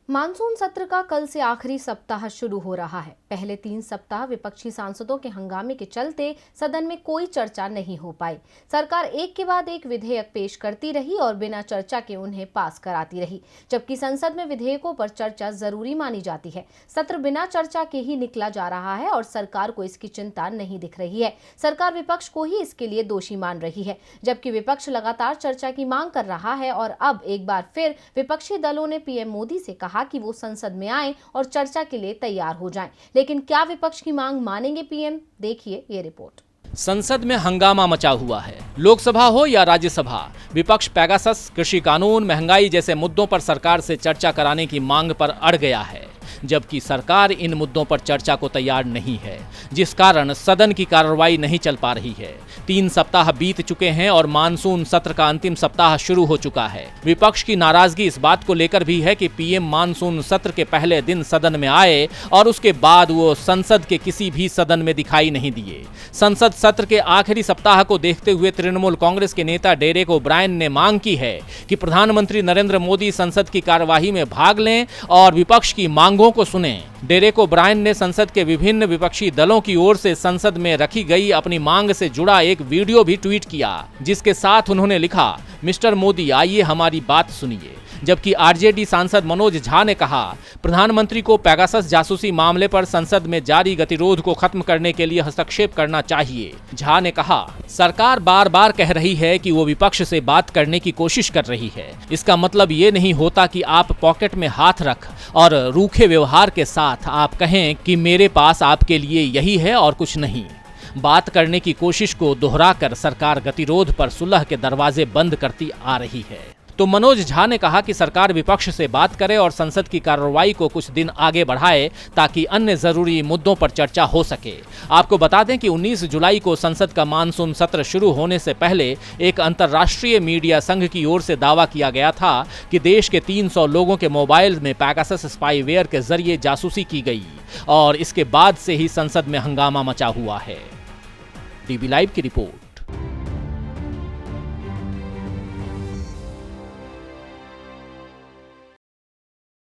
Monsoon सत्र का कल से आखिरी सप्ताह शुरू हो रहा है। पहले 3 सप्ताह विपक्षी सांसदों के हंगामे के चलते सदन में कोई चर्चा नहीं हो पाई। सरकार एक के बाद एक विधेयक पेश करती रही और बिना चर्चा के उन्हें पास कराती रही, जबकि संसद में विधेयकों पर चर्चा जरूरी मानी जाती है। सत्र बिना चर्चा के ही निकला जा रहा है और सरकार को इसकी चिंता नहीं दिख रही है। सरकार विपक्ष को ही इसके लिए दोषी मान रही है, जबकि विपक्ष लगातार चर्चा की मांग कर रहा है। और अब एक बार फिर विपक्षी दलों ने पीएम मोदी से कहा कि वो संसद में आएं और चर्चा के लिए तैयार हो जाएं। लेकिन क्या विपक्ष की मांग मानेंगे पीएम? देखिए ये रिपोर्ट। संसद में हंगामा मचा हुआ है। लोकसभा हो या राज्यसभा, विपक्ष पेगासस, कृषि कानून, महंगाई जैसे मुद्दों पर सरकार से चर्चा कराने की मांग पर अड़ गया है, जबकि सरकार इन मुद्दों पर चर्चा को तैयार नहीं है, जिस कारण सदन की कार्रवाई नहीं चल पा रही है। 3 सप्ताह बीत चुके हैं और मानसून सत्र का अंतिम सप्ताह शुरू हो चुका है। विपक्ष की नाराजगी इस बात को लेकर भी है कि पीएम मानसून सत्र के पहले दिन सदन में आए और उसके बाद वो संसद के किसी भी सदन में दिखाई नहीं दिए। संसद सत्र के आखिरी सप्ताह को देखते हुए तृणमूल कांग्रेस के नेता डेरेक ओब्रायन ने मांग की है कि प्रधानमंत्री नरेंद्र मोदी संसद की कार्यवाही में भाग लें और विपक्ष की मांगों को सुने। डेरेक ओब्रायन ने संसद के विभिन्न विपक्षी दलों की ओर से संसद में रखी गई अपनी मांग से जुड़ा एक वीडियो भी ट्वीट किया, जिसके साथ उन्होंने लिखा, मिस्टर मोदी आइए हमारी बात सुनिए। जबकि आरजेडी सांसद मनोज झा ने कहा, प्रधानमंत्री को पेगासस जासूसी मामले पर संसद में जारी गतिरोध को खत्म करने के लिए हस्तक्षेप करना चाहिए। झा ने कहा, सरकार बार बार कह रही है कि वो विपक्ष से बात करने की कोशिश कर रही है। इसका मतलब ये नहीं होता कि आप पॉकेट में हाथ रख और रूखे व्यवहार के साथ आप कहें कि मेरे पास आपके लिए यही है और कुछ नहीं। बात करने की कोशिश को दोहराकर सरकार गतिरोध पर सुलह के दरवाजे बंद करती आ रही है। तो मनोज झा ने कहा कि सरकार विपक्ष से बात करे और संसद की कार्रवाई को कुछ दिन आगे बढ़ाए ताकि अन्य जरूरी मुद्दों पर चर्चा हो सके। आपको बता दें कि 19 जुलाई को संसद का मानसून सत्र शुरू होने से पहले एक अंतर्राष्ट्रीय मीडिया संघ की ओर से दावा किया गया था कि देश के 300 लोगों के मोबाइल में पेगासस स्पाईवेयर के जरिए जासूसी की गई और इसके बाद से ही संसद में हंगामा मचा हुआ है। टीवी लाइव की रिपोर्ट।